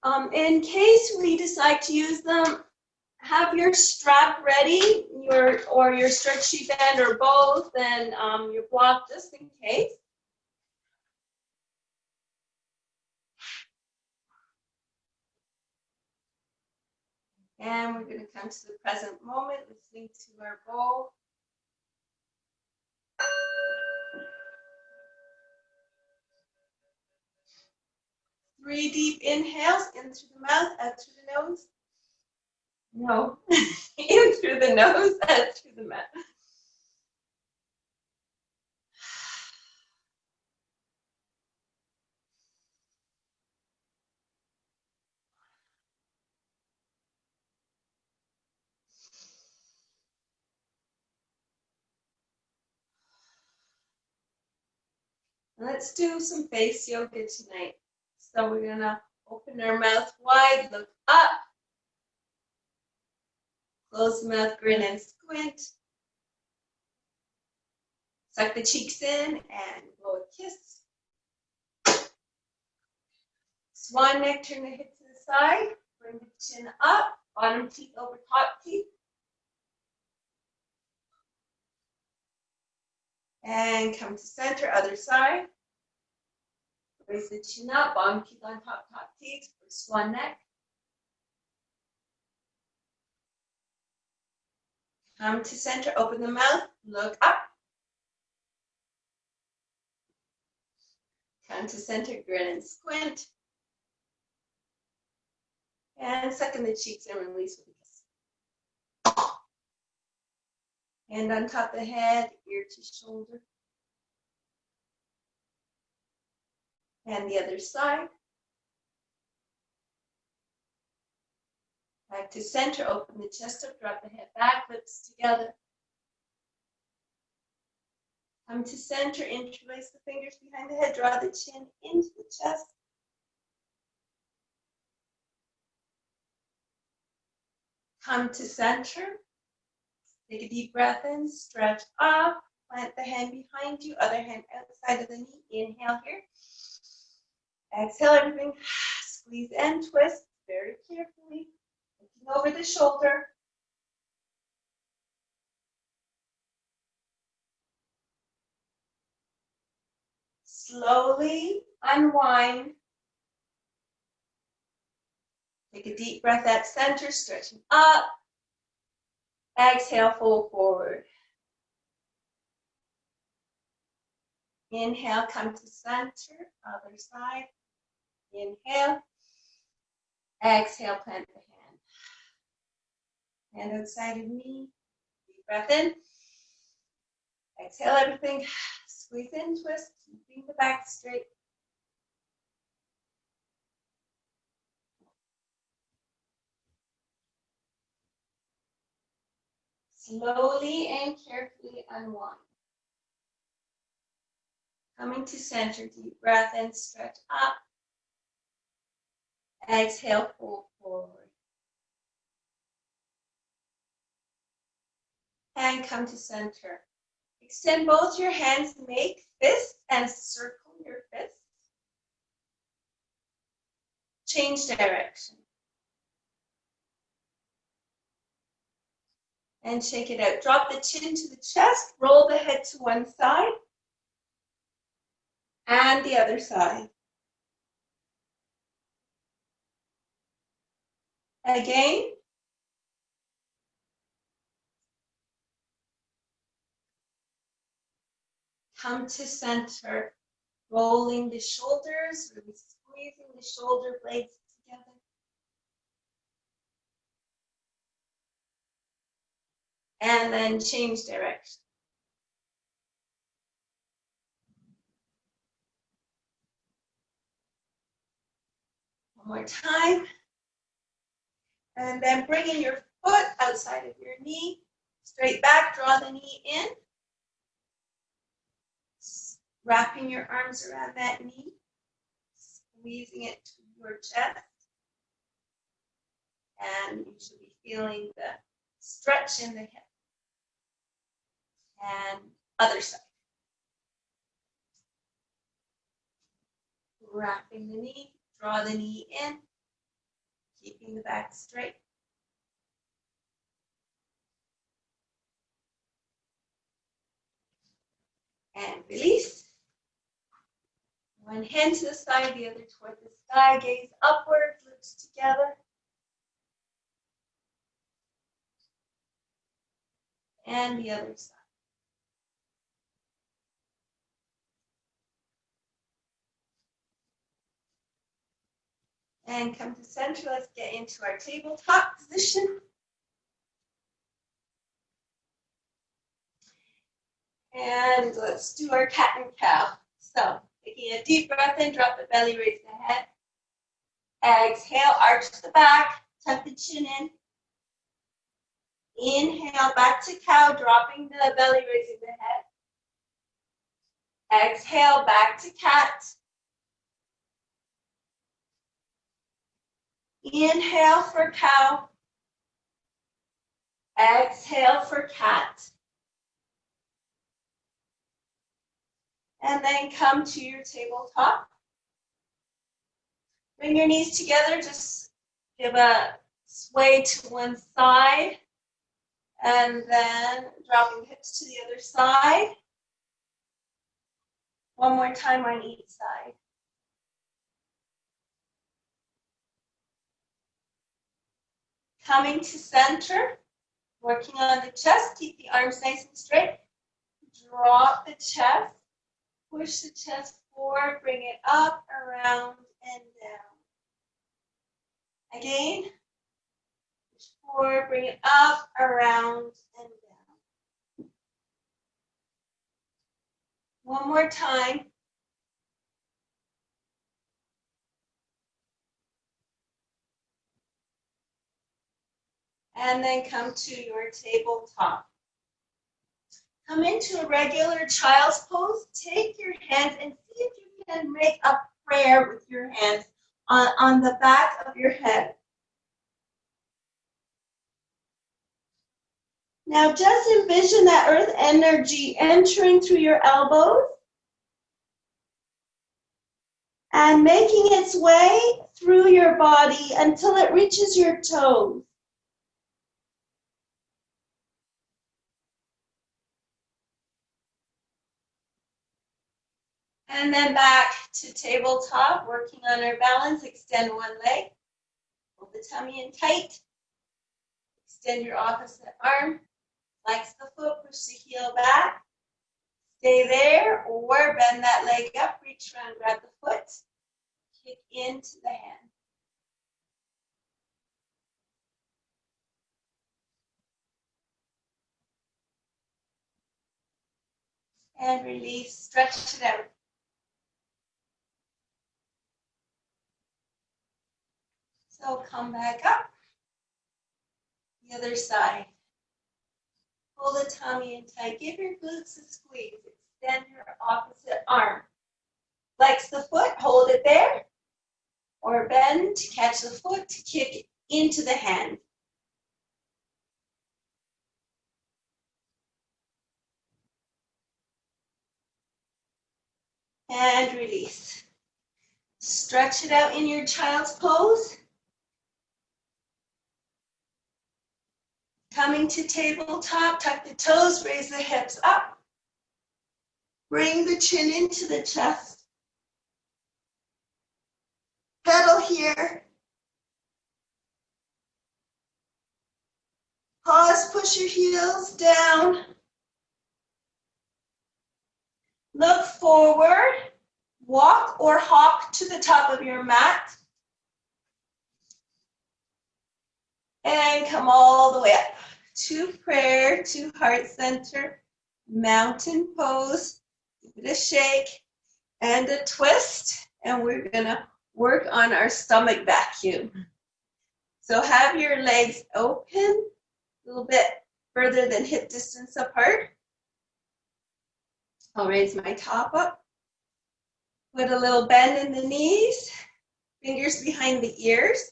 In case we decide to use them, have your strap ready, or your stretchy band, or both, and your block just in case. And we're going to come to the present moment, listening to our bowl. Three deep inhales, in through the mouth, out through the nose. No, in through the nose, out through the mouth. Let's do some face yoga tonight. So we're gonna open our mouth wide, look up, close the mouth, grin and squint. Suck the cheeks in and blow a kiss. Swan neck, turn the hips to the side, bring the chin up, bottom teeth over top teeth. And come to center, other side. Raise the chin up, bottom teeth on top teeth for swan neck. Come to center, open the mouth, look up. Come to center, grin and squint. And suck in the cheeks and release with a kiss. Hand on top of the head, ear to shoulder. And the other side. Back to center, open the chest up, drop the head back, lips together. Come to center, interlace the fingers behind the head, draw the chin into the chest. Come to center, take a deep breath in, stretch up, plant the hand behind you, other hand outside of the knee, inhale here. Exhale everything, squeeze and twist very carefully, looking over the shoulder. Slowly unwind. Take a deep breath at center, stretching up. Exhale, fold forward. Inhale, come to center, other side. Inhale. Exhale, plant the hand. Hand outside of knee. Deep breath in. Exhale everything. Squeeze in, twist, keeping the back straight. Slowly and carefully unwind. Coming to center, deep breath in, stretch up. Exhale, fold forward. And come to center. Extend both your hands, make fists and circle your fists. Change direction. And shake it out. Drop the chin to the chest, roll the head to one side and the other side. Again. Come to center, rolling the shoulders, really squeezing the shoulder blades together. And then change direction. One more time. And then bringing your foot outside of your knee, straight back, draw the knee in. Wrapping your arms around that knee, squeezing it to your chest. And you should be feeling the stretch in the hip. And other side. Wrapping the knee, draw the knee in. Keeping the back straight. And release. One hand to the side, the other toward the sky. Gaze upward, lips together. And the other side. And come to center. Let's get into our tabletop position. And let's do our cat and cow. So, taking a deep breath in, drop the belly, raise the head. Exhale, arch the back, tuck the chin in. Inhale, back to cow, dropping the belly, raising the head. Exhale, back to cat. Inhale for cow. Exhale for cat. And then come to your tabletop. Bring your knees together, just give a sway to one side. And then dropping hips to the other side. One more time on each side. Coming to center, working on the chest, keep the arms nice and straight. Drop the chest, push the chest forward, bring it up, around, and down. Again, push forward, bring it up, around, and down. One more time. And then come to your tabletop. Come into a regular child's pose. Take your hands and see if you can make a prayer with your hands on the back of your head. Now just envision that earth energy entering through your elbows and making its way through your body until it reaches your toes. And then back to tabletop, working on our balance. Extend one leg, hold the tummy in tight. Extend your opposite arm, flex the foot, push the heel back. Stay there, or bend that leg up, reach around, grab the foot, kick into the hand. And release, stretch it out. So come back up, the other side. Hold the tummy in tight, give your glutes a squeeze, extend your opposite arm. Flex the foot, hold it there, or bend to catch the foot to kick into the hand. And release. Stretch it out in your child's pose. Coming to tabletop, tuck the toes, raise the hips up. Bring the chin into the chest. Pedal here. Pause, push your heels down. Look forward. Walk or hop to the top of your mat. And come all the way up to prayer, to heart center, mountain pose. Give it a shake and a twist. And we're gonna work on our stomach vacuum. So have your legs open, a little bit further than hip distance apart. I'll raise my top up. Put a little bend in the knees, fingers behind the ears.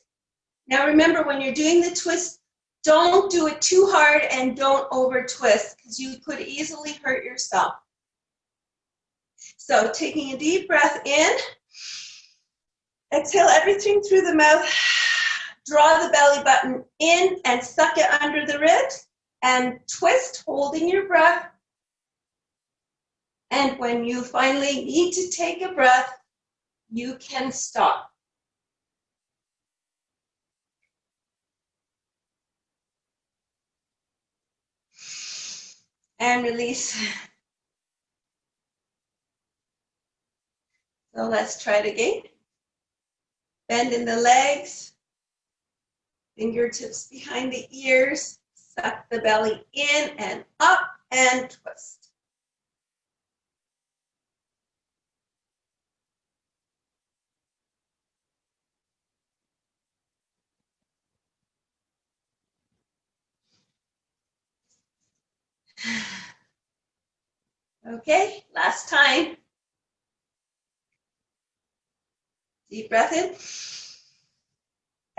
Now remember, when you're doing the twist, don't do it too hard and don't over twist, because you could easily hurt yourself. So taking a deep breath in, exhale everything through the mouth, Draw the belly button in and suck it under the ribs and twist, holding your breath. And when you finally need to take a breath, you can stop. And release. So let's try it again. Bend in the legs, fingertips behind the ears, suck the belly in and up and twist. Okay, last time. Deep breath in.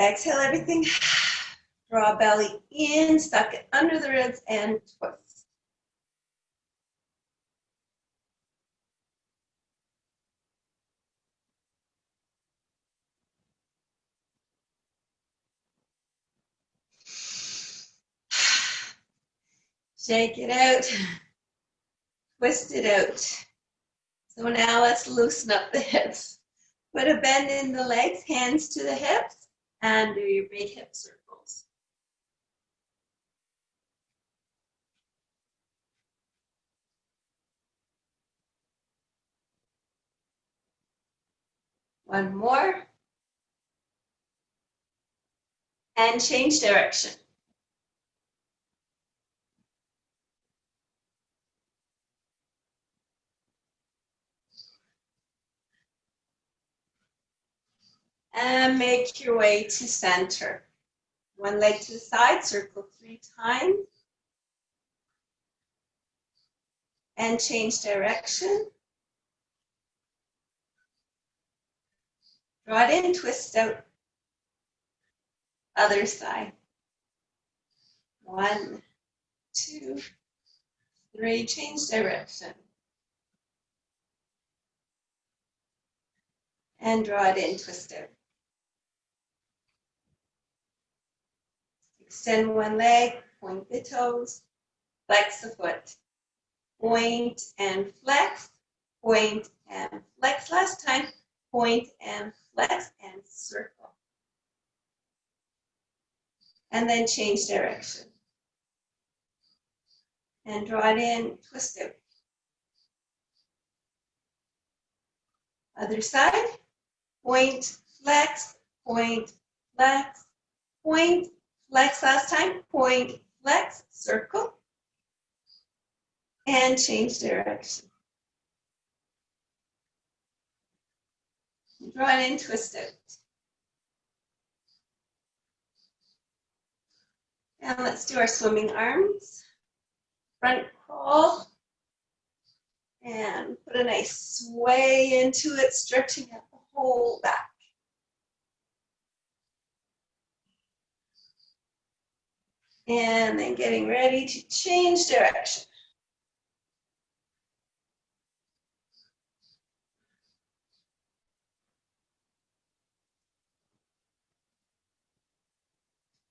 Exhale everything. Draw belly in, suck it under the ribs and twist. Shake it out. Twist it out. So now let's loosen up the hips. Put a bend in the legs, hands to the hips, and do your big hip circles. One more. And change direction. And make your way to center. One leg to the side, circle 3 times. And change direction. Draw it in, twist out. Other side. 1, 2, 3, change direction. And draw it in, twist out. Extend one leg, point the toes, flex the foot. Point and flex, point and flex. Last time, point and flex and circle. And then change direction. And draw it in, twist out. Other side, point, flex, point, flex, point, flex. Last time, point, flex, circle. And change direction. Draw it in, twist out. And let's do our swimming arms. Front crawl. And put a nice sway into it, stretching out the whole back. And then getting ready to change direction.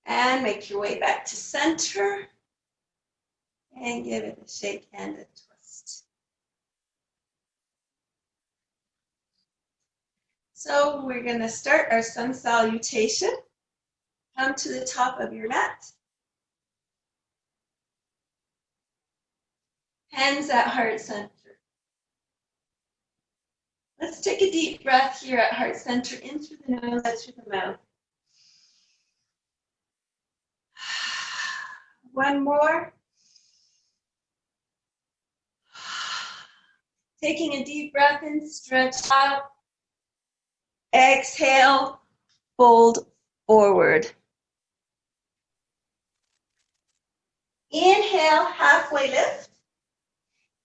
And make your way back to center. And give it a shake and a twist. So we're going to start our sun salutation. Come to the top of your mat. Hands at heart center. Let's take a deep breath here at heart center, in through the nose, out through the mouth. One more. Taking a deep breath in, stretch up. Exhale, fold forward. Inhale, halfway lift.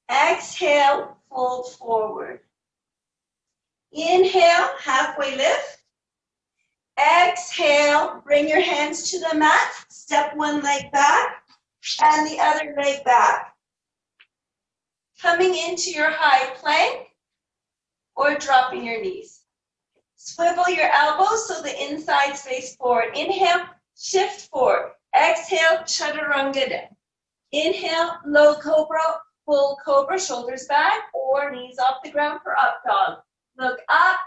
Exhale, fold forward. Inhale, halfway lift. Exhale, bring your hands to the mat. Step one leg back and the other leg back. Coming into your high plank or dropping your knees. Swivel your elbows so the insides face forward. Inhale, shift forward. Exhale, chaturanga down. Inhale, low cobra, full cobra, shoulders back or knees off the ground for up dog. Look up,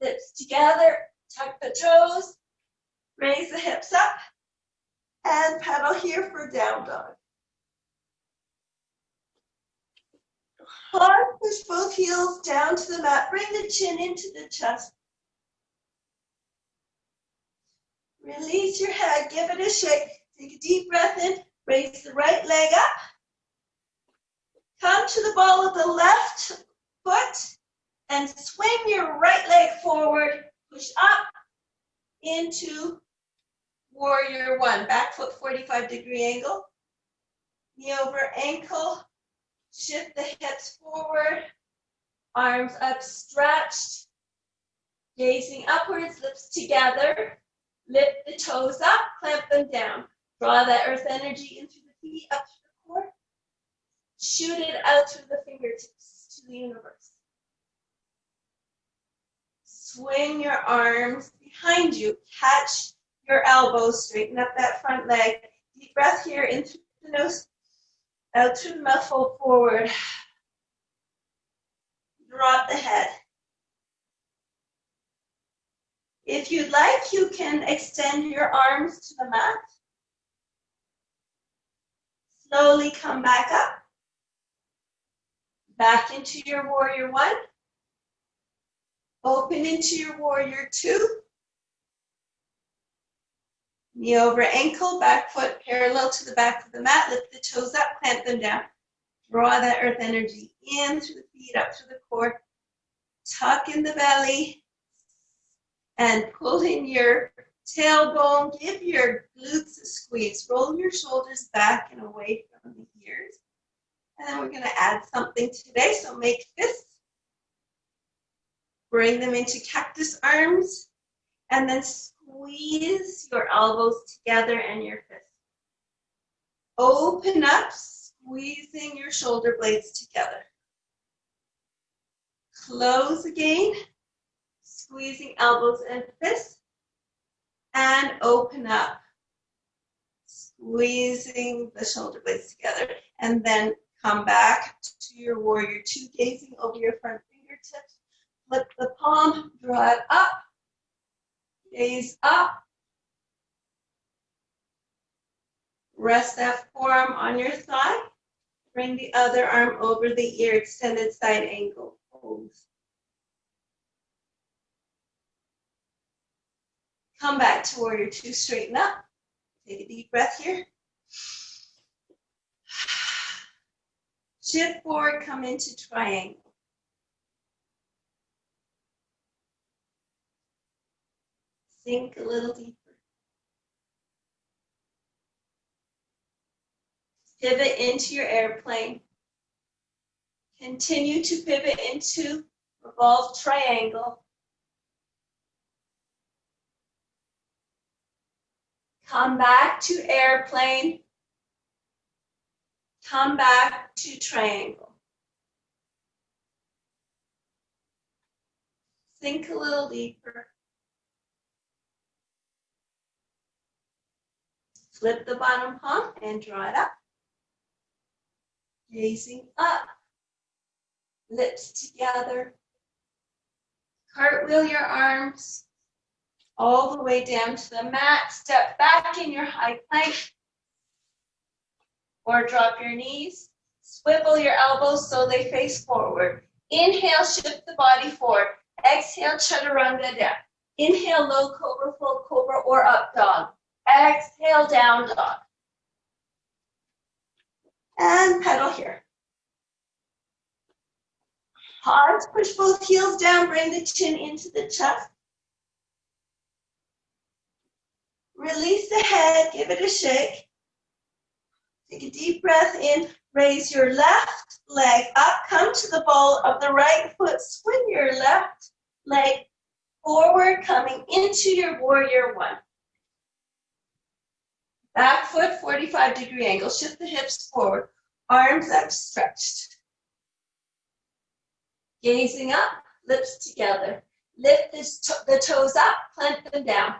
lips together, tuck the toes, raise the hips up, and pedal here for down dog. Hard, push both heels down to the mat. Bring the chin into the chest. Release your head, give it a shake. Take a deep breath in, raise the right leg up. Come to the ball of the left foot and swing your right leg forward. Push up into warrior one. Back foot 45-degree angle. Knee over ankle. Shift the hips forward. Arms up stretched. Gazing upwards, lips together. Lift the toes up, clamp them down. Draw that earth energy into the feet, up to the core. Shoot it out through the fingertips to the universe. Swing your arms behind you. Catch your elbows. Straighten up that front leg. Deep breath here, in through the nose, out through the mouth, fold forward. Drop the head. If you'd like, you can extend your arms to the mat. Slowly come back up. Back into your warrior one. Open into your warrior two. Knee over ankle, back foot parallel to the back of the mat. Lift the toes up, clamp them down. Draw that earth energy in through the feet, up through the core. Tuck in the belly. And pull in your tailbone, give your glutes a squeeze. Roll your shoulders back and away from the ears. And then we're going to add something today. So make fists. Bring them into cactus arms. And then squeeze your elbows together and your fists. Open up, squeezing your shoulder blades together. Close again. Squeezing elbows and fists, and open up, squeezing the shoulder blades together, and then come back to your warrior two, gazing over your front fingertips. Flip the palm, draw it up, gaze up. Rest that forearm on your thigh. Bring the other arm over the ear, extended side angle pose. Come back to warrior two, straighten up. Take a deep breath here. Shift forward, come into triangle. Sink a little deeper. Pivot into your airplane. Continue to pivot into revolved triangle. Come back to airplane. Come back to triangle. Sink a little deeper. Flip the bottom palm and draw it up. Gazing up. Lips together. Cartwheel your arms all the way down to the mat. Step back in your high plank. Or drop your knees. Swivel your elbows so they face forward. Inhale, shift the body forward. Exhale, chaturanga down. Inhale, low cobra, full cobra, or up dog. Exhale, down dog. And pedal here. Pause, push both heels down, bring the chin into the chest. Release the head, give it a shake. Take a deep breath in, raise your left leg up, come to the ball of the right foot, swing your left leg forward, coming into your warrior one. Back foot, 45-degree angle, shift the hips forward, arms up stretched. Gazing up, lips together. Lift the toes up, plant them down.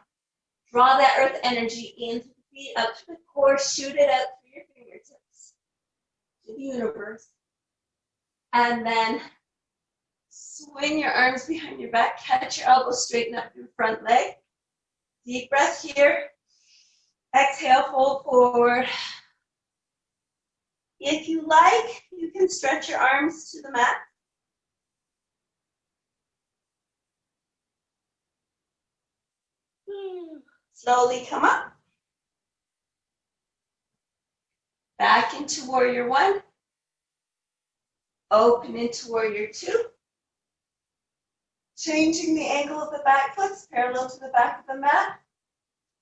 Draw that earth energy into the feet, up to the core, shoot it out through your fingertips to the universe. And then swing your arms behind your back, catch your elbows, straighten up your front leg. Deep breath here. Exhale, fold forward. If you like, you can stretch your arms to the mat. Slowly come up. Back into warrior one. Open into warrior two. Changing the angle of the back foot parallel to the back of the mat.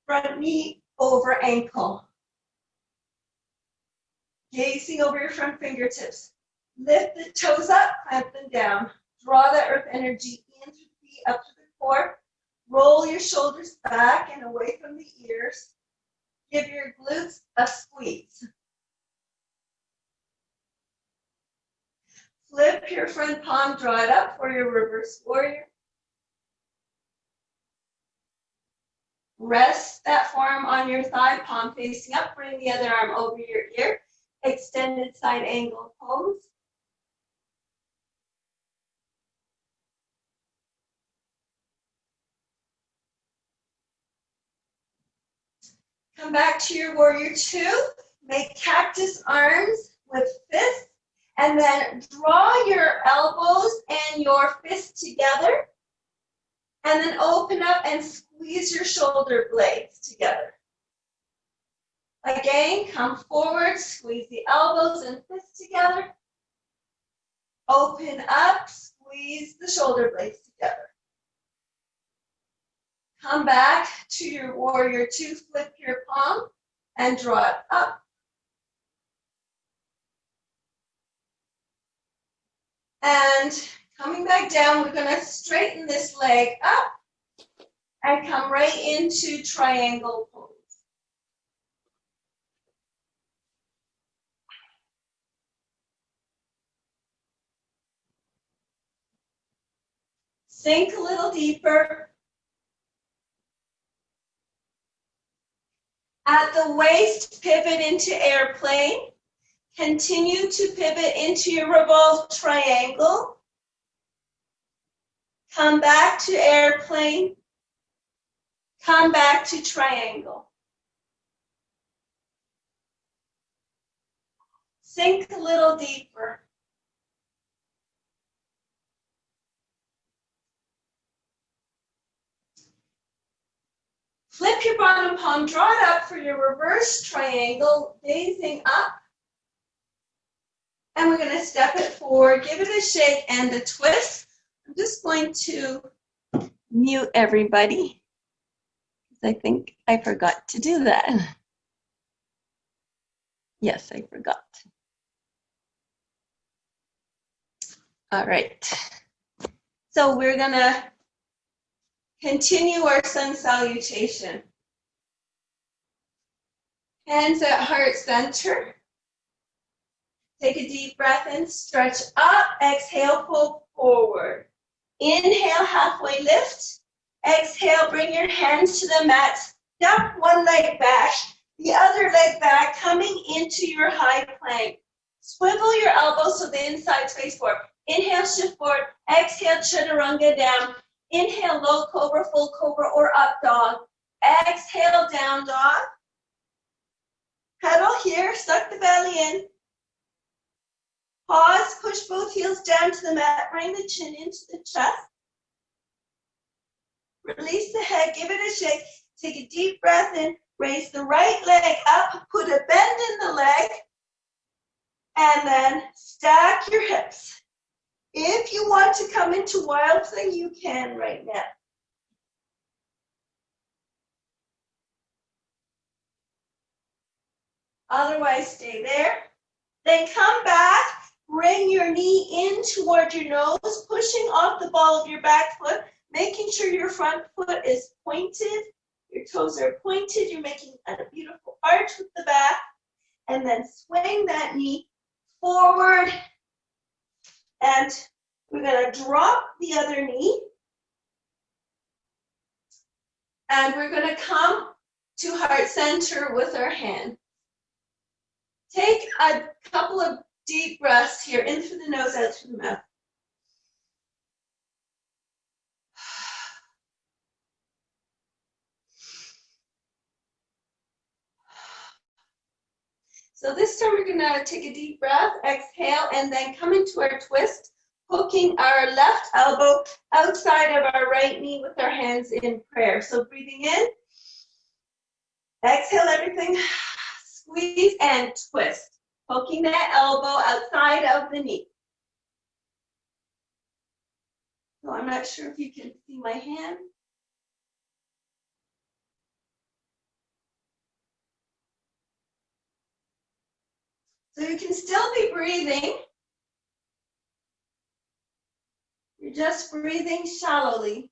Front knee over ankle. Gazing over your front fingertips. Lift the toes up, clamp them down. Draw that earth energy in through the feet up to the core. Roll your shoulders back and away from the ears. Give your glutes a squeeze. Flip your front palm, draw it up for your reverse warrior. Rest that forearm on your thigh, palm facing up. Bring the other arm over your ear. Extended side angle pose. Come back to your warrior two. Make cactus arms with fists. And then draw your elbows and your fists together. And then open up and squeeze your shoulder blades together. Again, come forward, squeeze the elbows and fists together. Open up, squeeze the shoulder blades together. Come back to your warrior two, flip your palm and draw it up. And coming back down, we're going to straighten this leg up and come right into triangle pose. Sink a little deeper. At the waist, pivot into airplane. Continue to pivot into your revolved triangle. Come back to airplane. Come back to triangle. Sink a little deeper. Flip your bottom palm, draw it up for your reverse triangle, gazing up. And we're going to step it forward, give it a shake and a twist. I'm just going to mute everybody, because I think I forgot to do that. Yes, I forgot. All right. So we're going to continue our sun salutation. Hands at heart center. Take a deep breath in, stretch up, exhale, pull forward. Inhale, halfway lift. Exhale, bring your hands to the mat. Step one leg back, the other leg back, coming into your high plank. Swivel your elbows so the inside face forward. Inhale, shift forward. Exhale, chaturanga down. Inhale, low cobra, full cobra, or up dog. Exhale, down dog. Pedal here, suck the belly in. Pause, push both heels down to the mat, bring the chin into the chest. Release the head, give it a shake. Take a deep breath in, raise the right leg up, put a bend in the leg, and then stack your hips. If you want to come into wild thing, you can right now. Otherwise, stay there. Then come back. Bring your knee in toward your nose, pushing off the ball of your back foot, making sure your front foot is pointed, your toes are pointed, you're making a beautiful arch with the back, and then swing that knee forward, and we're going to drop the other knee, And we're going to come to heart center with our hand. Take a couple of deep breaths here, in through the nose, out through the mouth. So this time we're going to take a deep breath, exhale, and then come into our twist, hooking our left elbow outside of our right knee with our hands in prayer. So breathing in, exhale everything, squeeze and twist, hooking that elbow outside of the knee. So I'm not sure if you can see my hand. So you can still be breathing. You're just breathing shallowly.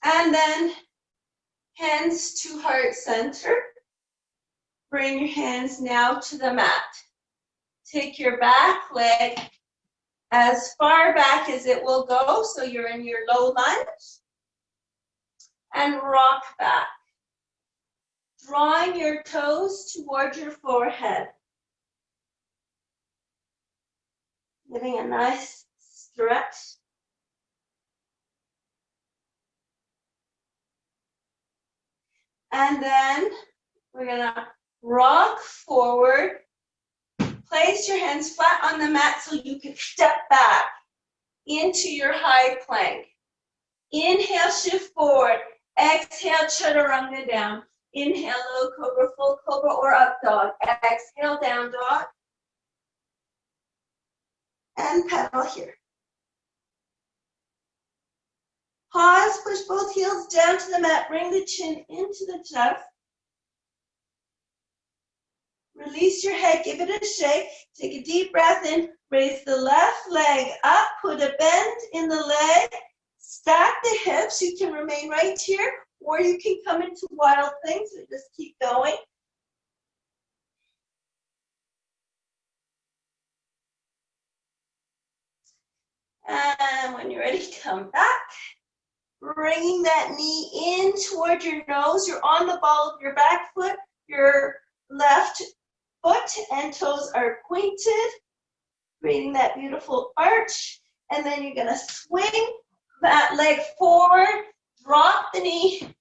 And then hands to heart center. Bring your hands now to the mat. Take your back leg as far back as it will go, so you're in your low lunge. And rock back. Drawing your toes towards your forehead. Giving a nice stretch. And then we're going to rock forward. Place your hands flat on the mat so you can step back into your high plank. Inhale, shift forward. Exhale, chaturanga down. Inhale, low cobra, full cobra, or up dog. Exhale, down dog. And pedal here. Pause, push both heels down to the mat. Bring the chin into the chest. Release your head, give it a shake. Take a deep breath in. Raise the left leg up. Put a bend in the leg. Stack the hips. You can remain right here, or you can come into wild things. So just keep going. And when you're ready, come back. Bringing that knee in toward your nose. You're on the ball of your back foot. Your left foot and toes are pointed. Creating that beautiful arch. And then you're going to swing that leg forward. Drop the knee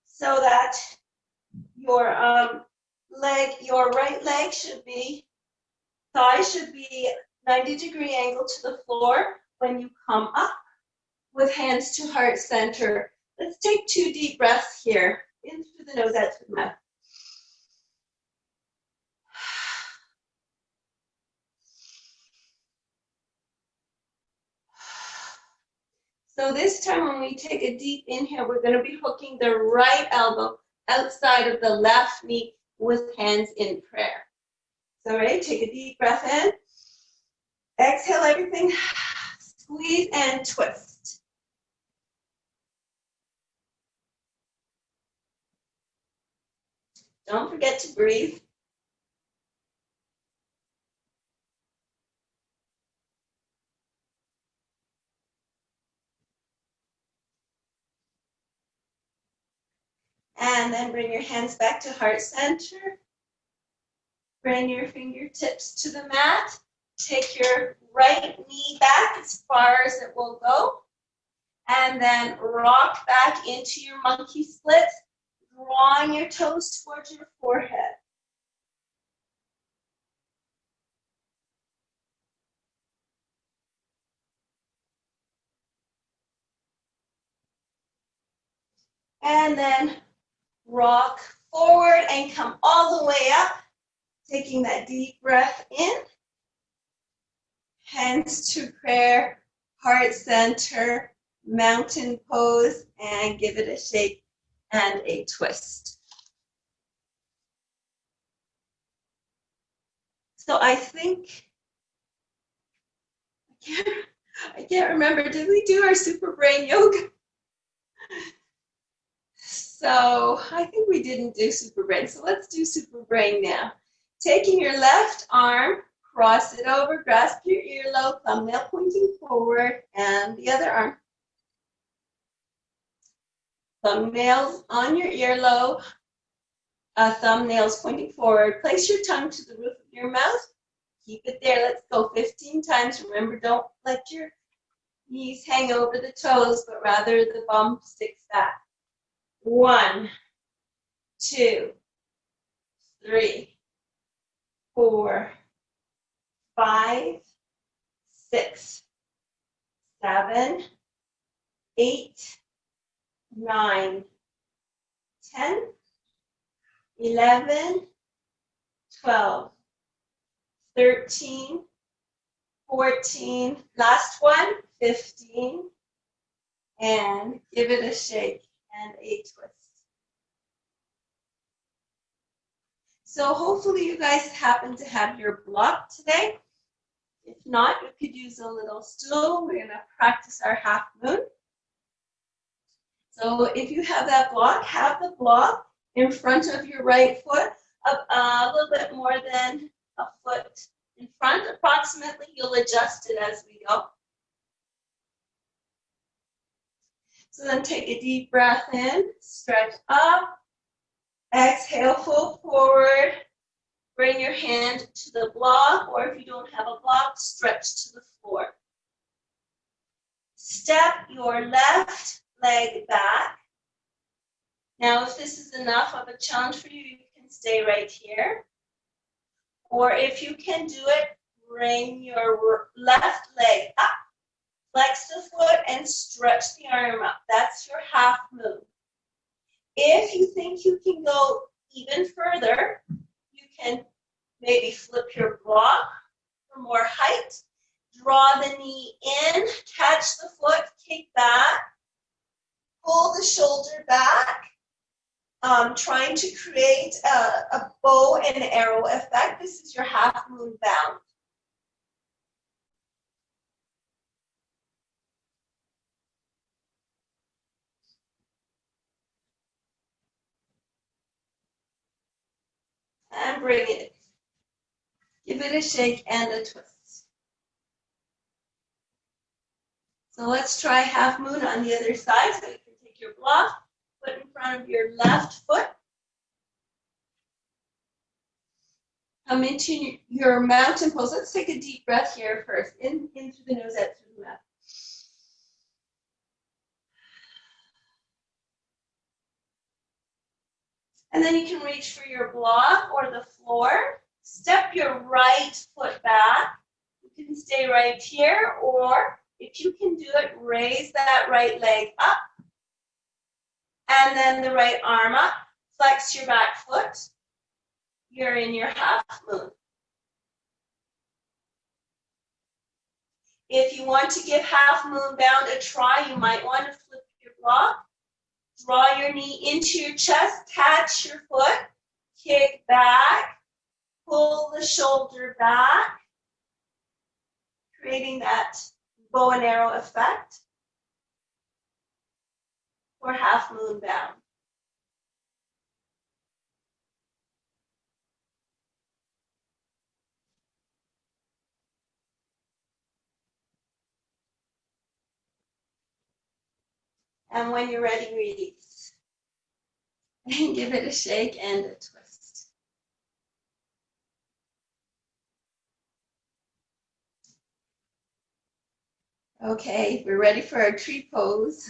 so that your right leg should be, thigh should be 90-degree angle to the floor when you come up with hands to heart center. Let's take 2 deep breaths here. In through the nose, out through the mouth. So this time when we take a deep inhale, we're going to be hooking the right elbow outside of the left knee with hands in prayer. So ready? Take a deep breath in. Exhale everything. Squeeze and twist. Don't forget to breathe. And then bring your hands back to heart center. Bring your fingertips to the mat. Take your right knee back as far as it will go. And then rock back into your monkey split, drawing your toes towards your forehead. And then rock forward and come all the way up, taking that deep breath in. Hands to prayer, heart center, mountain pose, and give it a shake and a twist. So I think, I can't remember, did we do our super brain yoga? So I think we didn't do super brain, so let's do super brain now. Taking your left arm, cross it over, grasp your earlobe, thumbnail pointing forward, and the other arm. Thumbnails on your earlobe, thumbnails pointing forward. Place your tongue to the roof of your mouth. Keep it there. Let's go 15 times. Remember, don't let your knees hang over the toes, but rather the bum sticks back. 1, 2, 3, 4, 5, 6, 7, 8, 9, 10, 11, 12, 13, 14, last one, 15, and give it a shake and a twist. So hopefully you guys happen to have your block today. If not, you could use a little stool. We're going to practice our half moon. So if you have that block, have the block in front of your right foot, a little bit more than a foot in front approximately. You'll adjust it as we go. So then take a deep breath in, stretch up, exhale, fold forward, bring your hand to the block, or if you don't have a block, stretch to the floor. Step your left leg back. Now, if this is enough of a challenge for you, you can stay right here. Or if you can do it, bring your left leg up, flex the foot, and stretch the arm up. That's your half moon. If you think you can go even further, you can maybe flip your block for more height. Draw the knee in, catch the foot, kick back, pull the shoulder back, trying to create a bow and arrow effect. This is your half moon bound. And bring it. Give it a shake and a twist. So let's try half moon on the other side. So you can take your block, put in front of your left foot. Come into your mountain pose. Let's take a deep breath here first. In through the nose, out through the mouth. And then you can reach for your block or the floor. Step your right foot back. You can stay right here, or if you can do it, raise that right leg up. And then the right arm up. Flex your back foot. You're in your half moon. If you want to give half moon bound a try, you might want to flip your block. Draw your knee into your chest, catch your foot, kick back, pull the shoulder back, creating that bow and arrow effect for half moon bound. And when you're ready, release. And give it a shake and a twist. Okay, we're ready for our tree pose.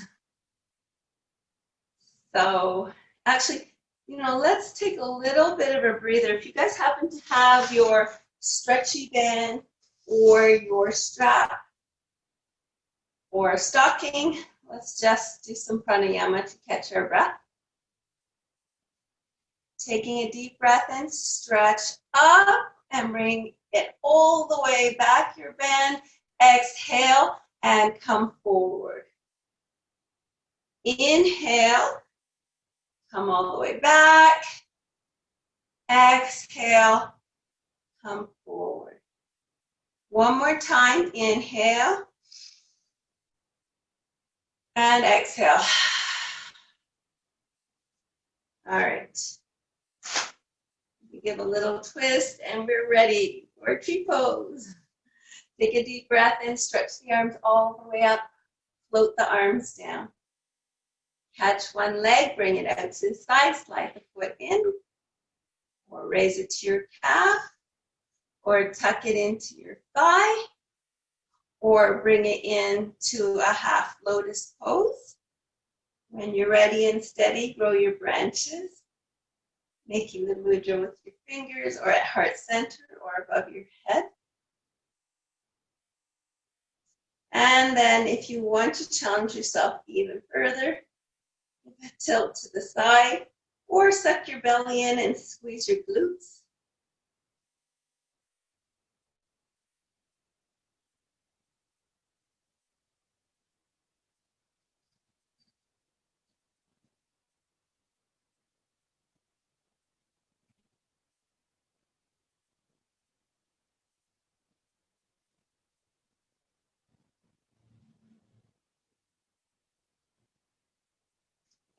So actually, let's take a little bit of a breather. If you guys happen to have your stretchy band or your strap or a stocking, let's just do some pranayama to catch our breath. Taking a deep breath in, stretch up and bring it all the way back, your band. Exhale and come forward. Inhale, come all the way back. Exhale, come forward. One more time, inhale. And exhale. All right. We give a little twist and we're ready for tree pose. Take a deep breath in, stretch the arms all the way up, float the arms down. Catch one leg, bring it out to the side, slide the foot in, or raise it to your calf, or tuck it into your thigh, or bring it into a half lotus pose. When you're ready and steady, grow your branches, making the mudra with your fingers or at heart center or above your head. And then if you want to challenge yourself even further, tilt to the side or suck your belly in and squeeze your glutes.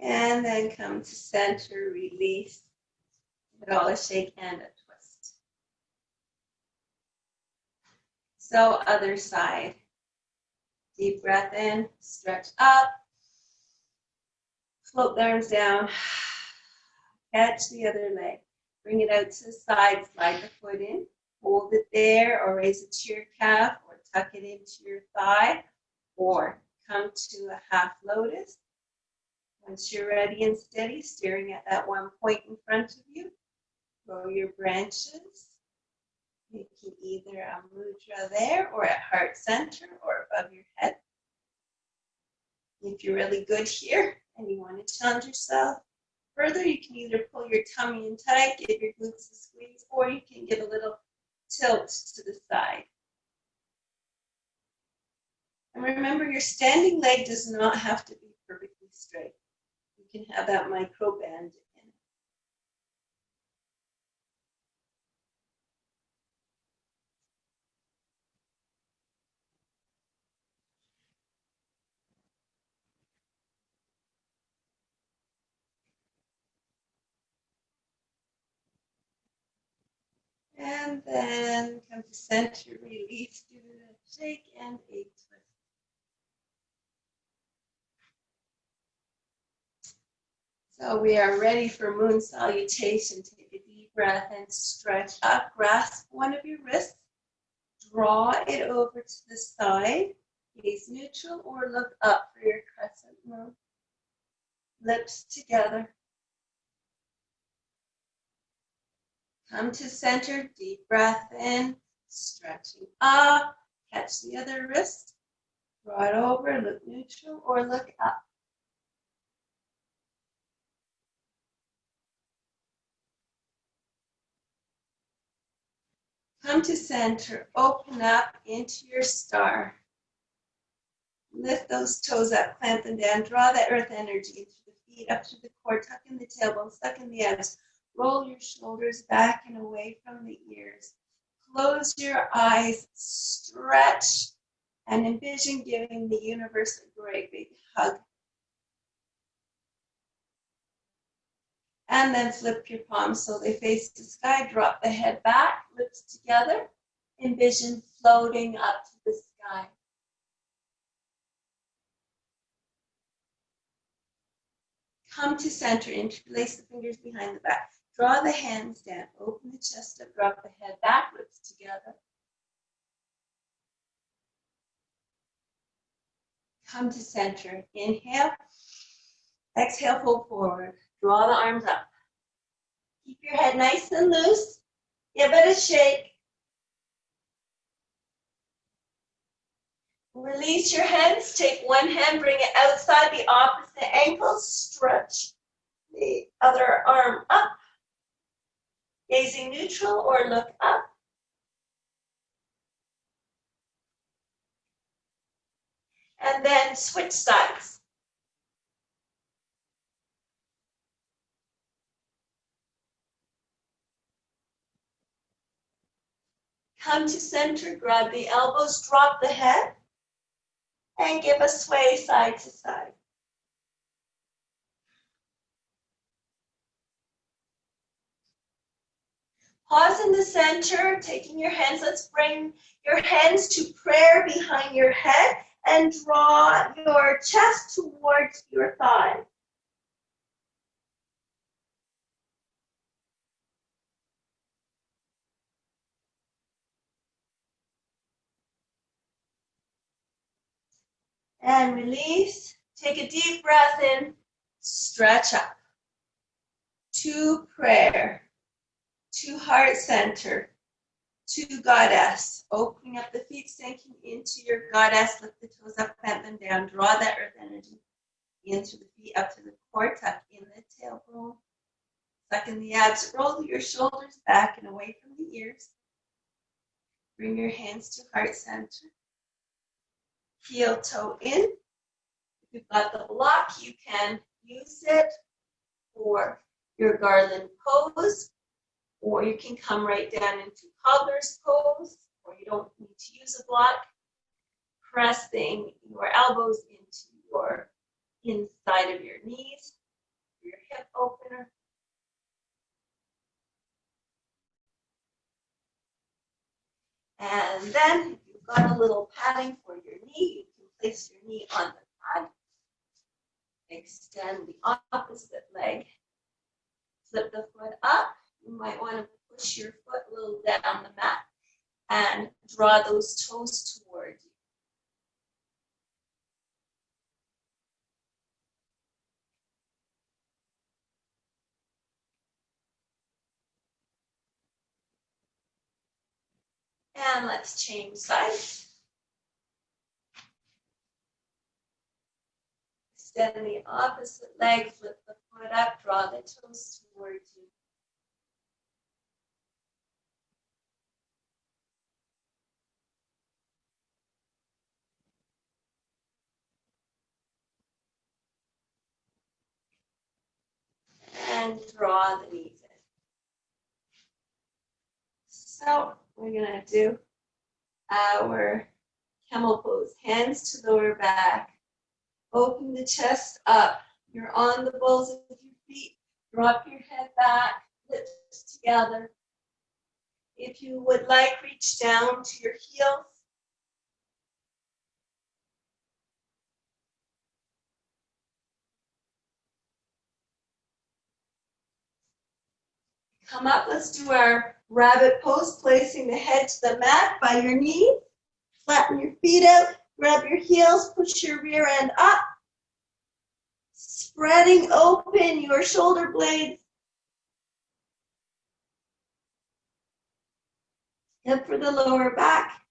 And then come to center, release. Give it all a shake and a twist. So other side. Deep breath in, stretch up. Float the arms down. Catch the other leg. Bring it out to the side, slide the foot in. Hold it there or raise it to your calf or tuck it into your thigh or come to a half lotus. Once you're ready and steady, staring at that one point in front of you, grow your branches, making either a mudra there or at heart center or above your head. If you're really good here and you want to challenge yourself further, you can either pull your tummy in tight, give your glutes a squeeze, or you can give a little tilt to the side. And remember, your standing leg does not have to be perfectly straight. You can have that micro bend in. And then come to center, release, give it a shake and a twist. So we are ready for moon salutation. Take a deep breath and stretch up. Grasp one of your wrists. Draw it over to the side. Gaze neutral or look up for your crescent moon. Lips together. Come to center. Deep breath in. Stretching up. Catch the other wrist. Draw it over. Look neutral or look up. Come to center, open up into your star. Lift those toes up, clamp them down, draw that earth energy into the feet, up to the core, tuck in the tailbone, suck in the abs. Roll your shoulders back and away from the ears. Close your eyes, stretch, and envision giving the universe a great big hug. And then flip your palms so they face the sky. Drop the head back, lips together. Envision floating up to the sky. Come to center, interlace the fingers behind the back. Draw the hands down, open the chest up, drop the head back, lips together. Come to center, inhale. Exhale, fold forward. Draw the arms up. Keep your head nice and loose. Give it a shake. Release your hands. Take one hand, bring it outside the opposite ankle. Stretch the other arm up. Gazing neutral or look up. And then switch sides. Come to center, grab the elbows, drop the head, and give a sway side to side. Pause in the center, taking your hands. Let's bring your hands to prayer behind your head and draw your chest towards your thigh. And release. Take a deep breath in. Stretch up. To prayer. To heart center. To goddess. Opening up the feet, sinking into your goddess. Lift the toes up, plant them down. Draw that earth energy in through the feet up to the core. Tuck in the tailbone. Tuck in the abs. Roll your shoulders back and away from the ears. Bring your hands to heart center. Heel toe in. If you've got the block, you can use it for your garland pose, or you can come right down into cobbler's pose, or you don't need to use a block. Pressing your elbows into your inside of your knees, your hip opener. And then, if you've got a little padding for your knee, you can place your knee on the pad. Extend the opposite leg. Flip the foot up. You might want to push your foot a little down the mat and draw those toes toward you. And let's change sides. Extend the opposite leg, flip the foot up, draw the toes towards you. And draw the knees in. So we're going to do our camel pose. Hands to lower back. Open the chest up. You're on the balls of your feet. Drop your head back. Lips together. If you would like, reach down to your heels. Come up, let's do our rabbit pose, placing the head to the mat by your knee. Flatten your feet out, grab your heels, push your rear end up. Spreading open your shoulder blades. Hip for the lower back,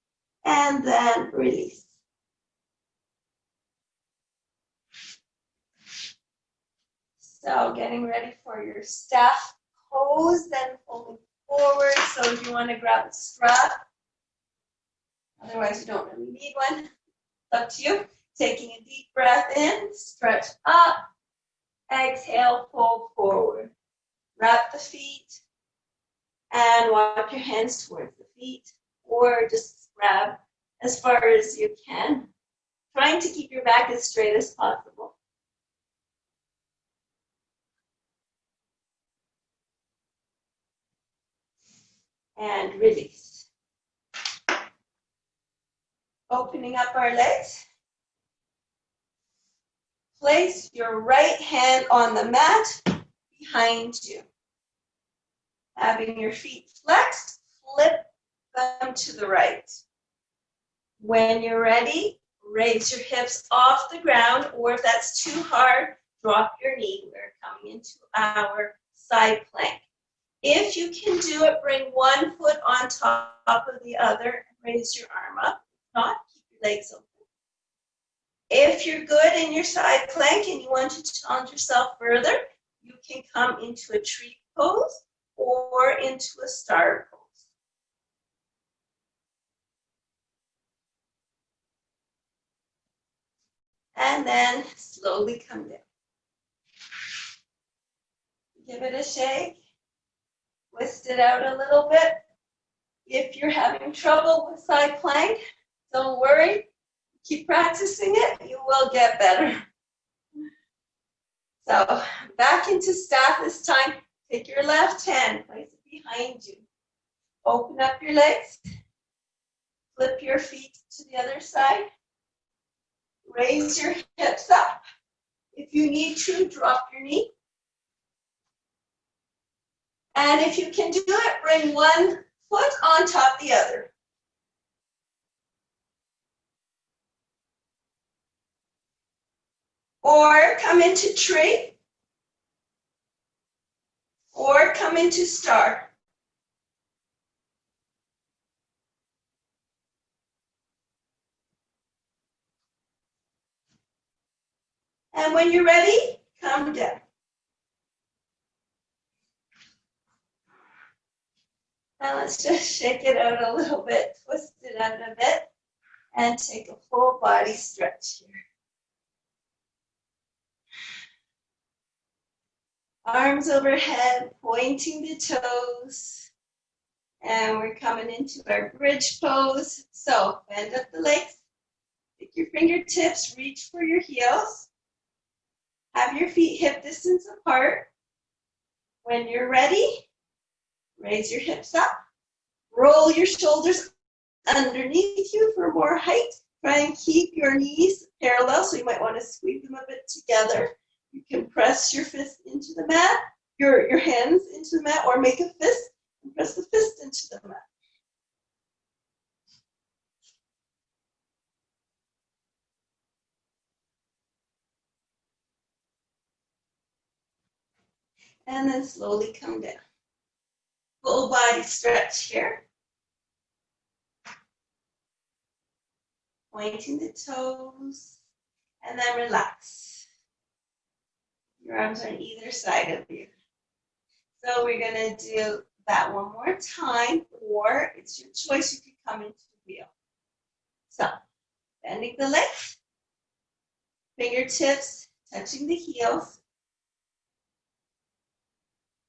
and then release. So getting ready for your staff pose, then folding forward. So if you want to grab a strap, otherwise you don't really need one. It's up to you. Taking a deep breath in, stretch up, exhale, fold forward. Wrap the feet and walk your hands towards the feet, or just grab as far as you can, trying to keep your back as straight as possible. And release. Opening up our legs. Place your right hand on the mat behind you. Having your feet flexed, flip them to the right. When you're ready, raise your hips off the ground, or if that's too hard, drop your knee. We're coming into our side plank. If you can do it, bring one foot on top of the other and raise your arm up. If not, keep your legs open. If you're good in your side plank and you want to challenge yourself further, you can come into a tree pose or into a star pose. And then slowly come down. Give it a shake. Twist it out a little bit. If you're having trouble with side plank, don't worry. Keep practicing it. You will get better. So back into staff this time. Take your left hand, place it behind you. Open up your legs. Flip your feet to the other side. Raise your hips up. If you need to, drop your knee. And if you can do it, bring one foot on top of the other. or come into tree, or come into star. And when you're ready, come down. Now let's just shake it out a little bit, twist it out a bit, and take a full body stretch here. Arms overhead, pointing the toes. And we're coming into our bridge pose. So bend up the legs, take your fingertips, reach for your heels. Have your feet hip distance apart. When you're ready, raise your hips up. Roll your shoulders underneath you for more height. Try and keep your knees parallel, so you might want to squeeze them a bit together. You can press your fist into the mat, your hands into the mat, or make a fist and press the fist into the mat. And then slowly come down. Full body stretch here. Pointing the toes, and then relax. Your arms are on either side of you. So we're gonna do that one more time, or it's your choice, you can come into the wheel. So, bending the legs, fingertips touching the heels.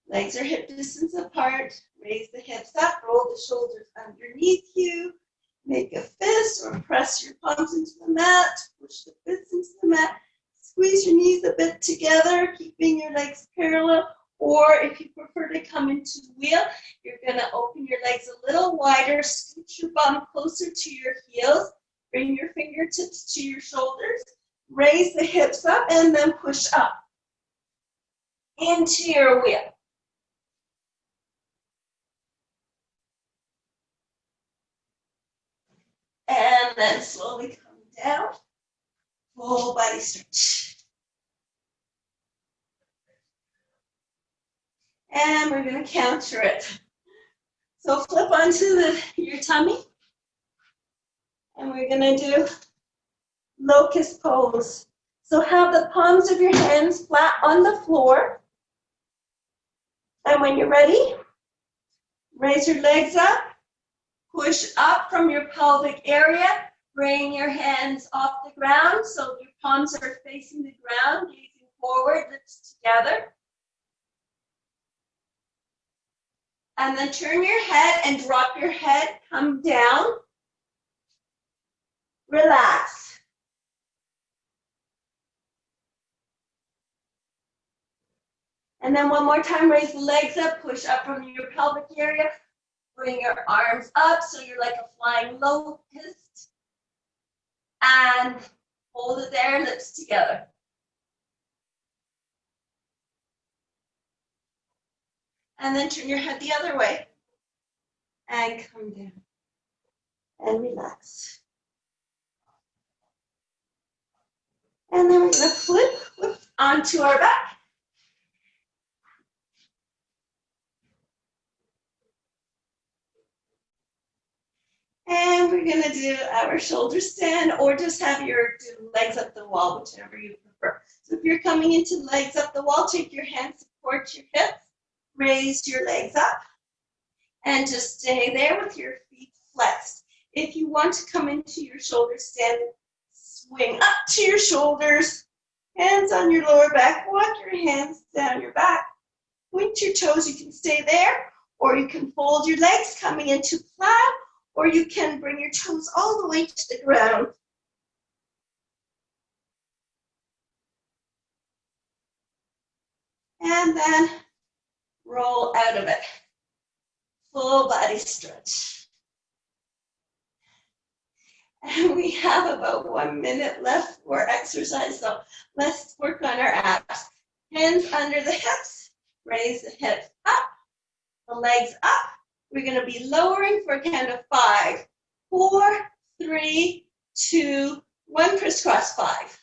Legs are hip distance apart. Raise the hips up, roll the shoulders underneath you. Make a fist or press your palms into the mat. Push the fists into the mat. Squeeze your knees a bit together, keeping your legs parallel. Or if you prefer to come into the wheel, you're going to open your legs a little wider, scoot your bum closer to your heels. Bring your fingertips to your shoulders. Raise the hips up and then push up into your wheel. And then slowly come down, full body stretch. And we're going to counter it. So flip onto your tummy. And we're going to do locust pose. So have the palms of your hands flat on the floor. And when you're ready, raise your legs up. Push up from your pelvic area. Bring your hands off the ground so your palms are facing the ground, gazing forward, lips together. And then turn your head and drop your head. Come down. Relax. And then one more time, raise the legs up, push up from your pelvic area. Bring your arms up so you're like a flying locust. And hold it there, lips together. And then turn your head the other way. And come down. And relax. And then we're going to flip onto our back. And we're going to do our shoulder stand, or just have your legs up the wall, whichever you prefer. So if you're coming into legs up the wall, take your hands, support your hips, raise your legs up, and just stay there with your feet flexed. If you want to come into your shoulder stand, swing up to your shoulders, hands on your lower back, walk your hands down your back, point your toes, you can stay there, or you can fold your legs coming into plow, or you can bring your toes all the way to the ground. And then roll out of it. Full body stretch. And we have about 1 minute left for exercise, so let's work on our abs. Hands under the hips, raise the hips up, the legs up. We're going to be lowering for a count of 5, 4, 3, 2, 1, crisscross 5,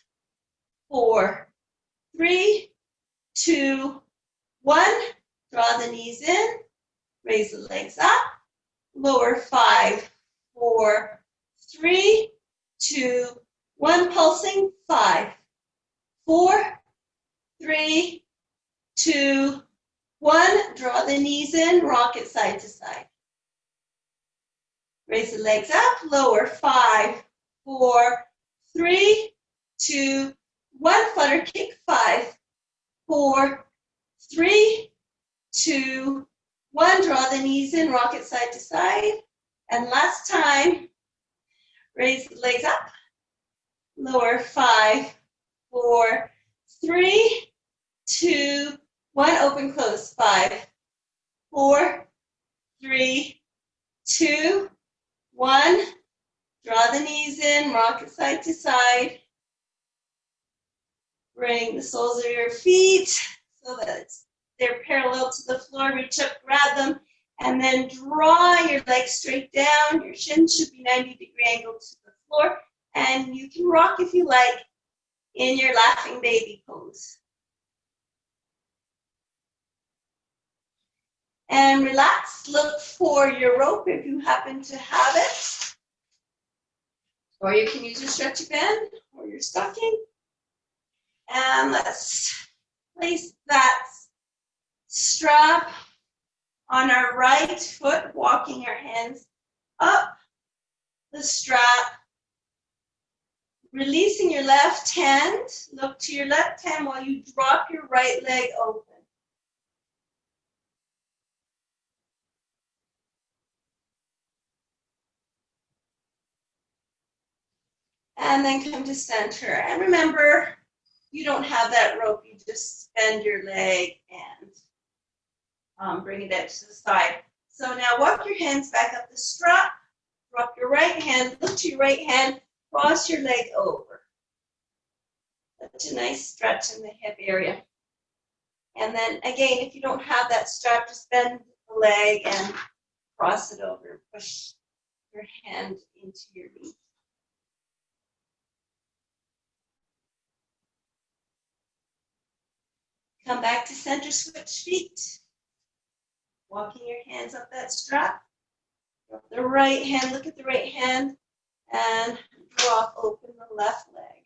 4, 3, 2, 1. Draw the knees in, raise the legs up, lower 5, 4, 3, 2, 1. Pulsing 5, 4, 3, 2, 1. Draw the knees in, rock it side to side. Raise the legs up, lower 5, 4, 3, 2, 1. Flutter kick 5, 4, 3, 2, 1. Draw the knees in, rock it side to side. And last time, raise the legs up, lower 5, 4, 3, 2, 1. Open, close 5, 4, 3, 2, 1. Draw the knees in, rock it side to side. Bring the soles of your feet so that they're parallel to the floor. Reach up, grab them, and then draw your legs straight down. Your shins should be 90-degree angle to the floor. And you can rock if you like in your laughing baby pose. And relax. Look for your rope if you happen to have it. Or you can use your stretchy band or your stocking. And let's place that strap on our right foot, walking our hands up the strap. Releasing your left hand. Look to your left hand while you drop your right leg open. And then come to center. And remember, you don't have that rope. You just bend your leg and bring it out to the side. So now walk your hands back up the strap. Drop your right hand. Look to your right hand. Cross your leg over. That's a nice stretch in the hip area. And then again, if you don't have that strap, just bend the leg and cross it over. Push your hand into your knee. Come back to center, switch feet. Walking your hands up that strap. Drop the right hand, look at the right hand, and drop open the left leg.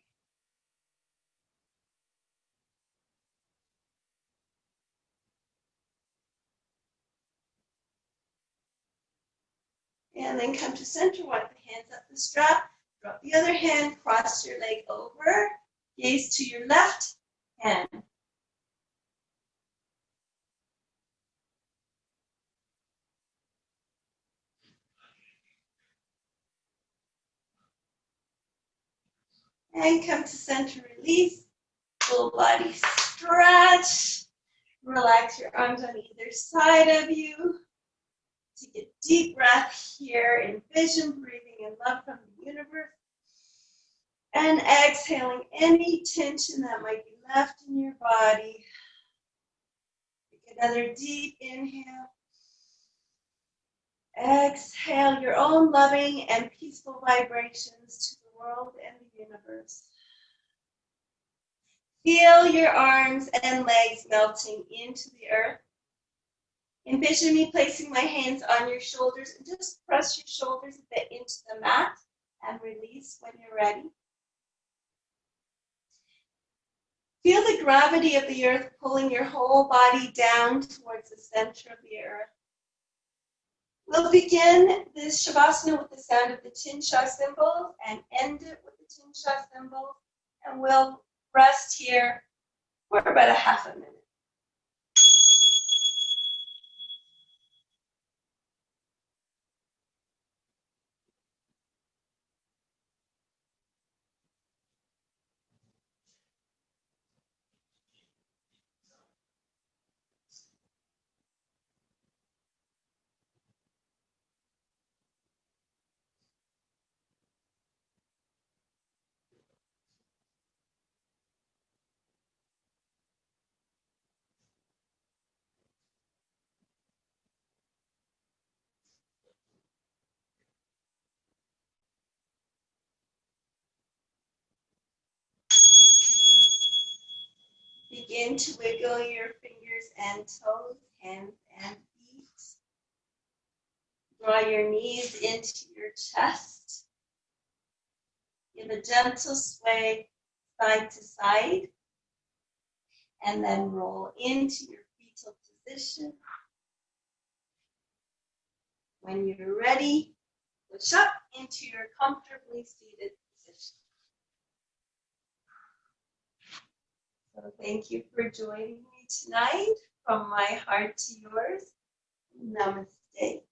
And then come to center, walk the hands up the strap. Drop the other hand, cross your leg over. Gaze to your left hand. And come to center, release. Full body stretch. Relax your arms on either side of you. Take a deep breath here. Envision breathing in love from the universe. And exhaling any tension that might be left in your body. Take another deep inhale. Exhale your own loving and peaceful vibrations to the world and the universe. Feel your arms and legs melting into the earth. Envision me placing my hands on your shoulders and just press your shoulders a bit into the mat and release when you're ready. Feel the gravity of the earth pulling your whole body down towards the center of the earth. We'll begin this Shavasana with the sound of the Chin-Sha symbol and end it with the Chin-Sha symbol. And we'll rest here for about a half a minute. begin to wiggle your fingers and toes, hands and feet. Draw your knees into your chest. Give a gentle sway side to side. And then roll into your fetal position. When you're ready, push up into your comfortably seated position. So thank you for joining me tonight. From my heart to yours, namaste.